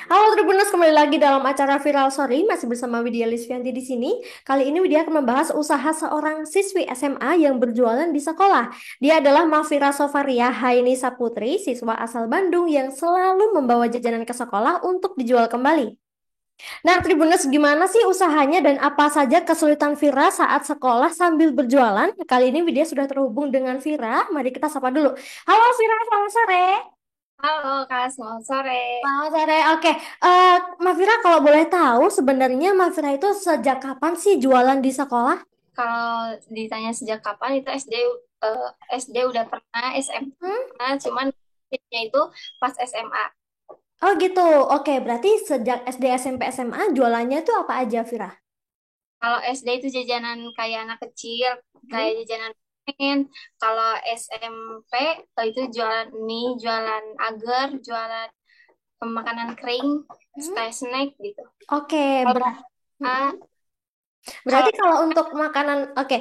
Halo Tribuners, kembali lagi dalam acara Viral Story, masih bersama Widya Lisvianti di sini. Kali ini Widya akan membahas usaha seorang siswi SMA yang berjualan di sekolah. Dia adalah Mafira Sofaria Haini Saputri, siswa asal Bandung yang selalu membawa jajanan ke sekolah untuk dijual kembali. Nah, Tribuners, gimana sih usahanya dan apa saja kesulitan Vira saat sekolah sambil berjualan? Kali ini Widya sudah terhubung dengan Vira. Mari kita sapa dulu. Halo Vira, selamat sore. Halo Kak, selamat sore. Selamat sore. Oke, Mafira kalau boleh tahu sebenarnya Mafira itu sejak kapan sih jualan di sekolah? Kalau ditanya sejak kapan itu SD udah pernah, SMA Hmm? pernah, cuman itu pas SMA. Oh gitu. Oke, berarti sejak SD, SMP, SMA jualannya itu apa aja, Vira? Kalau SD itu jajanan kayak anak kecil, Hmm? kayak jajanan pengen. Kalau SMP itu jualan mie, jualan agar, jualan makanan kering, Hmm? kayak snack gitu. Oke, Kalau Mm-mm. ah, Berarti kalau kalau untuk makanan, oke,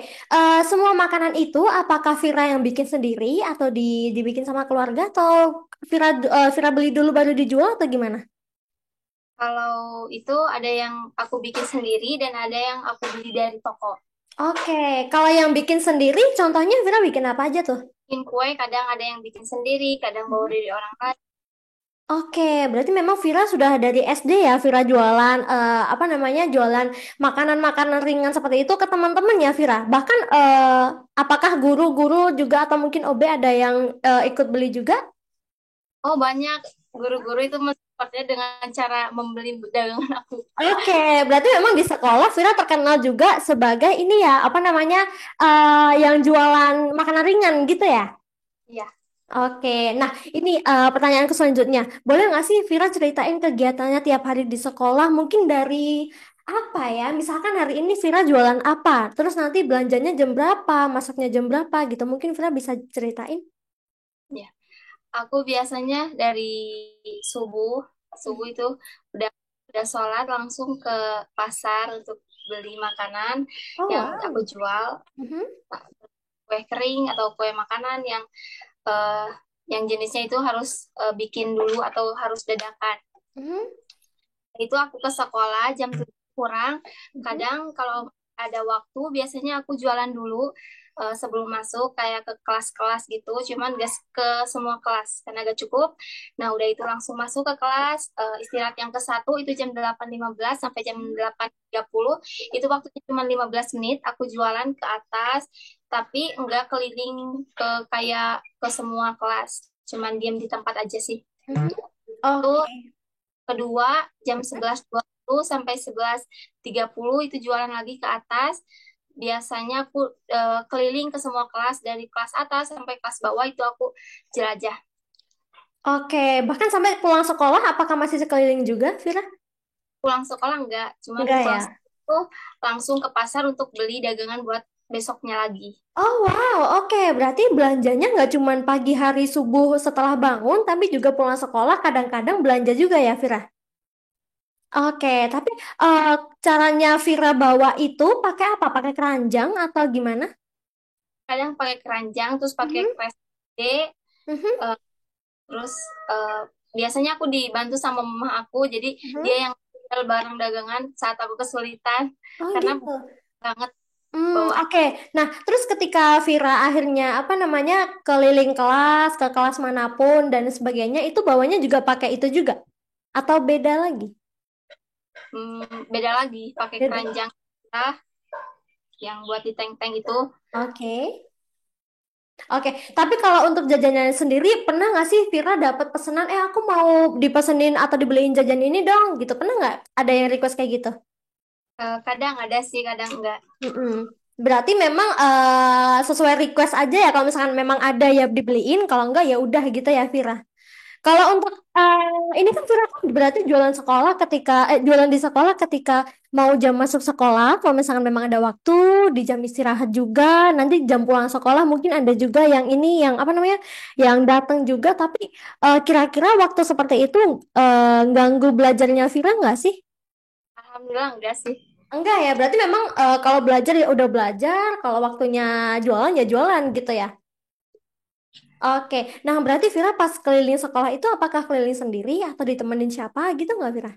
semua makanan itu apakah Vira yang bikin sendiri atau dibikin sama keluarga atau Vira beli dulu baru dijual atau gimana? kalau itu ada yang aku bikin sendiri dan ada yang aku beli dari toko. Oke, kalau yang bikin sendiri, contohnya Vira bikin apa aja tuh? Bikin kue kadang ada yang bikin sendiri, kadang bawa dari orang lain. Oke, berarti memang Vira sudah dari SD ya, Vira jualan apa namanya, jualan makanan-makanan ringan seperti itu ke teman-teman ya, Vira. Bahkan apakah guru-guru juga atau mungkin OB ada yang ikut beli juga? Oh banyak guru-guru itu mensupportnya dengan cara membeli dagangan aku. Oke, berarti memang di sekolah Vira terkenal juga sebagai ini ya, apa namanya, yang jualan makanan ringan gitu ya. Iya. Oke, nah ini pertanyaanku selanjutnya. Boleh nggak sih Vira ceritain kegiatannya tiap hari di sekolah? Mungkin dari apa ya? Misalkan hari ini Vira jualan apa? Terus nanti belanjanya jam berapa? Masaknya jam berapa gitu? Mungkin Vira bisa ceritain. Ya, aku biasanya dari subuh, subuh itu udah udah sholat langsung ke pasar untuk beli makanan Oh yang aku wow. jual, Mhm. kue kering atau kue makanan eh, yang jenisnya itu harus bikin dulu atau harus dadakan. Mhm. Itu aku ke sekolah jam 7 kurang. Mhm. Kadang kalau ada waktu, biasanya aku jualan dulu sebelum masuk kayak ke kelas-kelas gitu. Cuman gak ke semua kelas karena gak cukup. Nah udah itu langsung masuk ke kelas. Istirahat yang ke satu itu jam 8.15 sampai jam 8.30. Itu waktunya cuma 15 menit. Aku jualan ke atas, tapi enggak keliling ke kayak ke semua kelas. Cuman diam di tempat aja sih. Mhm. Itu Oke. kedua jam Mhm. 11.20 sampai 11.30 itu jualan lagi ke atas. Biasanya aku keliling ke semua kelas dari kelas atas sampai kelas bawah itu aku jelajah. Oke, bahkan sampai pulang sekolah, apakah masih sekeliling juga, Vira? Pulang sekolah enggak, cuman Enggak ya? pulang sekolah itu langsung ke pasar untuk beli dagangan buat besoknya lagi. Oh wow, oke. Berarti belanjanya nggak cuma pagi hari subuh setelah bangun, tapi juga pulang sekolah kadang-kadang belanja juga ya, Vira? Oke, tapi eh, caranya Vira bawa itu pakai apa? Pakai keranjang atau gimana? Kadang pakai keranjang, terus pakai Mhm. kres gede, Mhm. eh, terus eh, biasanya aku dibantu sama mama aku, jadi dia Mhm. yang jual barang dagangan saat aku kesulitan Oh karena gitu. banget Hmm, bawa. oke. Nah, terus ketika Vira akhirnya apa namanya keliling kelas ke kelas manapun dan sebagainya, itu bawanya juga pakai itu juga? Atau beda lagi? Beda lagi pakai Beda. keranjang kita yang buat di tank-tank itu. Oke. Oke, tapi kalau untuk jajannya sendiri, pernah nggak sih Vira dapat pesanan, aku mau dipesenin atau dibeliin jajan ini dong, gitu. Pernah nggak ada yang request kayak gitu? Kadang ada sih kadang enggak. Mm-mm. Berarti memang sesuai request aja ya, kalau misalkan memang ada ya dibeliin, kalau enggak ya udah gitu ya Vira. Kalau untuk ini kan Vira kan berarti jualan sekolah ketika jualan di sekolah ketika mau jam masuk sekolah, kalau misalkan memang ada waktu di jam istirahat juga, nanti jam pulang sekolah mungkin ada juga yang ini yang apa namanya yang datang juga, tapi kira-kira waktu seperti itu ganggu belajarnya Vira nggak sih? Alhamdulillah enggak sih. Enggak ya, berarti memang kalau belajar ya udah belajar, kalau waktunya jualan ya jualan gitu ya. Oke, nah berarti Vira pas keliling sekolah itu apakah keliling sendiri atau ditemenin siapa gitu nggak Vira?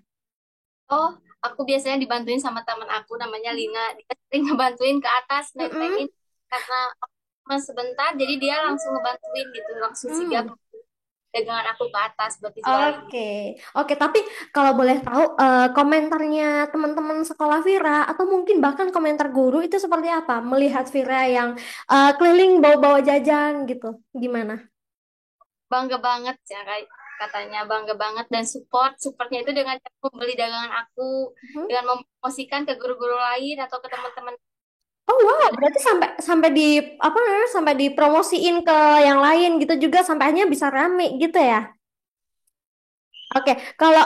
Oh, aku biasanya dibantuin sama teman aku namanya Lina. Dia sering ngebantuin ke atas Mm-mm. nentengin karena aku cuma sebentar, jadi dia langsung ngebantuin gitu, langsung sigap Hmm. dagangan aku ke atas buat dijualin Oke, gitu. oke. Tapi kalau boleh tahu komentarnya teman-teman sekolah Vira atau mungkin bahkan komentar guru itu seperti apa? Melihat Vira yang keliling bawa-bawa jajan gitu, gimana? Bangga banget ya kayak katanya bangga banget dan supportnya itu dengan cara membeli dagangan aku, Mhm. dengan mempromosikan ke guru-guru lain atau ke teman-teman. Oh wow, berarti sampai sampai di apa namanya sampai dipromosiin ke yang lain gitu juga sampai akhirnya bisa rame gitu ya? Oke, kalau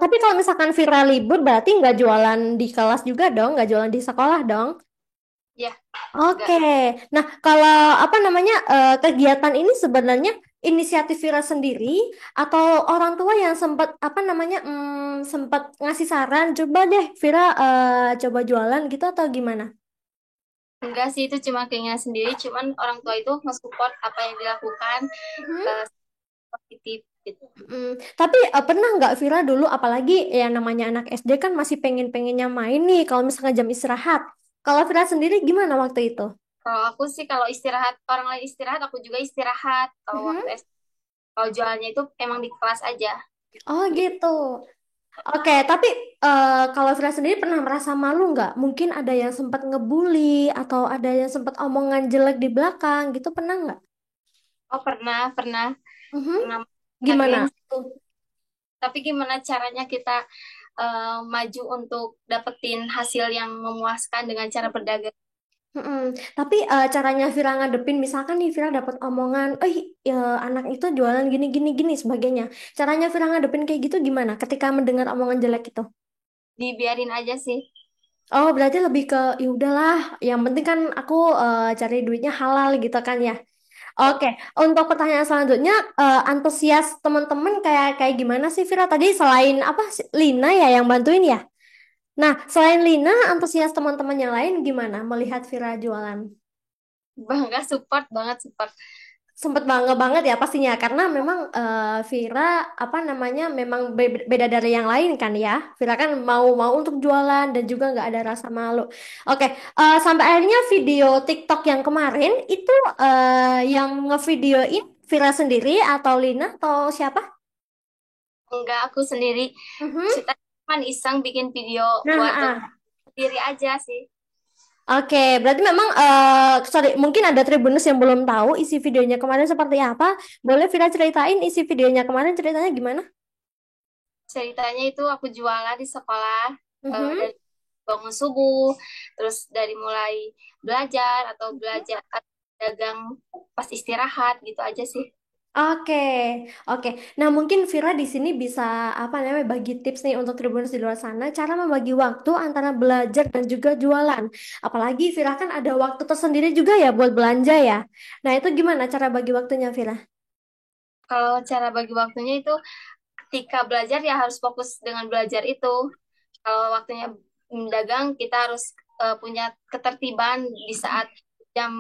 tapi kalau misalkan Vira libur berarti nggak jualan di kelas juga dong, nggak jualan di sekolah dong? Ya, Oke, enggak. nah kalau apa namanya kegiatan ini sebenarnya inisiatif Vira sendiri atau orang tua yang sempat apa namanya sempat ngasih saran coba deh Vira coba jualan gitu atau gimana? Enggak sih, itu cuma keinginan sendiri, cuman orang tua itu nge-support apa yang dilakukan, Mhm. eh, positif gitu. Tapi pernah nggak Vira dulu apalagi yang namanya anak SD kan masih pengen-pengennya main nih kalau misalnya jam istirahat. Kalau Vira sendiri gimana waktu itu? Kalau aku sih kalau istirahat, orang lain istirahat, aku juga istirahat. Kalau waktu Mhm. kalau jualannya itu emang di kelas aja. Oh Gitu. gitu. Oke, tapi kalau Vira sendiri pernah merasa malu nggak? Mungkin ada yang sempat ngebully atau ada yang sempat omongan jelek di belakang gitu, pernah nggak? Oh pernah, pernah, Mhm. pernah Gimana geng. tuh? Tapi gimana caranya kita maju untuk dapetin hasil yang memuaskan dengan cara berdagang? Mm-mm. Tapi caranya Vira ngadepin, misalkan nih Vira dapat omongan, anak itu jualan gini gini gini sebagainya. Caranya Vira ngadepin kayak gitu gimana? Ketika mendengar omongan jelek itu? Dibiarin aja sih. Oh, berarti lebih ke ya udahlah. Yang penting kan aku cari duitnya halal gitu kan ya. Ya. Oke, untuk pertanyaan selanjutnya, antusias teman-teman kayak kayak gimana sih Vira? Tadi selain apa Lina ya yang bantuin ya? Nah, selain Lina, antusias teman-teman yang lain gimana melihat Vira jualan? Bangga, support banget, support. Sempet bangga banget ya pastinya karena memang Vira apa namanya memang beda dari yang lain kan ya. Vira kan mau mau untuk jualan dan juga nggak ada rasa malu. Oke, sampai akhirnya video TikTok yang kemarin itu yang ngevideoin Vira sendiri atau Lina atau siapa? Enggak, aku sendiri. Mhm. Kita cuman iseng bikin video Nah, buat sendiri aja sih. oke, berarti memang sorry, mungkin ada Tribuners yang belum tahu isi videonya kemarin seperti apa. Boleh Vira ceritain isi videonya kemarin ceritanya gimana? Ceritanya itu aku jualan di sekolah, Mhm. dari bangun subuh, terus dari mulai belajar atau belajar atau dagang pas istirahat gitu aja sih. Oke, oke. Nah, mungkin Vira di sini bisa apa namanya bagi tips nih untuk Tribuners di luar sana cara membagi waktu antara belajar dan juga jualan. Apalagi Vira kan ada waktu tersendiri juga ya buat belanja ya. Nah, itu gimana cara bagi waktunya Vira? Kalau cara bagi waktunya itu ketika belajar ya harus fokus dengan belajar itu. Kalau waktunya dagang kita harus punya ketertiban di saat jam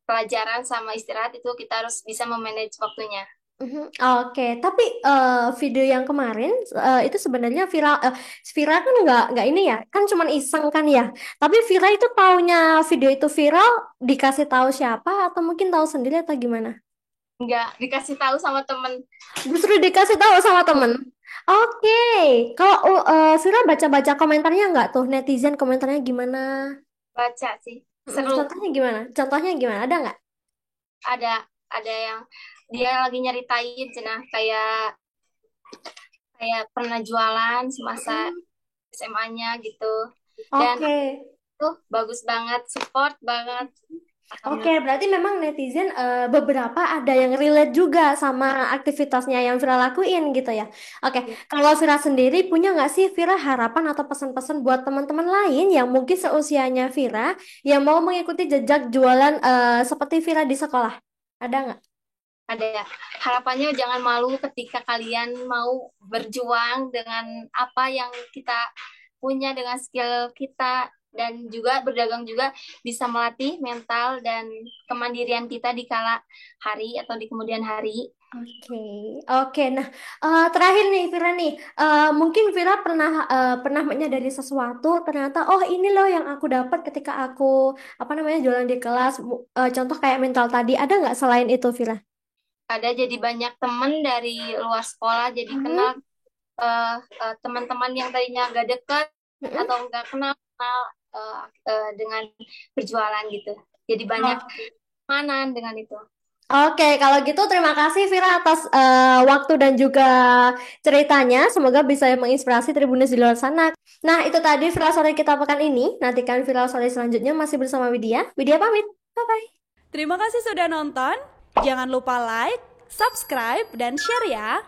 pelajaran sama istirahat itu kita harus bisa memanage waktunya. Mhm. Oke, tapi video yang kemarin itu sebenarnya viral. Vira kan nggak ini ya, kan cuman iseng kan ya. Tapi Vira itu taunya video itu viral dikasih tahu siapa atau mungkin tahu sendiri atau gimana? Nggak dikasih tahu sama temen. Justru dikasih tahu sama temen. Oke, kalau Vira baca-baca komentarnya nggak tuh netizen komentarnya gimana? Baca sih Mm, seru. contohnya gimana? Contohnya gimana? Ada nggak? Ada yang dia lagi nyeritain cina kayak kayak pernah jualan semasa Mm, SMA-nya gitu, dan oke. tuh bagus banget, support banget. Oke, Alhamdulillah. berarti memang netizen beberapa ada yang relate juga sama aktivitasnya yang Vira lakuin gitu ya. Oke, kalau Vira sendiri punya nggak sih Vira harapan atau pesan-pesan buat teman-teman lain yang mungkin seusianya Vira yang mau mengikuti jejak jualan seperti Vira di sekolah? Ada nggak? Ada harapannya jangan malu ketika kalian mau berjuang dengan apa yang kita punya dengan skill kita. Dan juga berdagang juga bisa melatih mental dan kemandirian kita di kala hari atau di kemudian hari. Oke, oke. Nah, terakhir nih, Vira nih, mungkin Vira pernah menyadari sesuatu. Ternyata, oh ini loh yang aku dapat ketika aku apa namanya jualan di kelas. Contoh kayak mental tadi, ada nggak selain itu, Vira? Ada jadi banyak teman dari luar sekolah, jadi kenal Mhm, teman-teman yang tadinya gak dekat mhm. atau nggak kenal dengan berjualan gitu. Jadi banyak manan dengan itu. Oke, kalau gitu terima kasih Vira atas waktu dan juga ceritanya. Semoga bisa menginspirasi Tribuners di luar sana. Nah, itu tadi Vira sore kita pekan ini. Nantikan Vira sore selanjutnya masih bersama Widya. Widya pamit. Bye-bye. Terima kasih sudah nonton. Jangan lupa like, subscribe, dan share ya.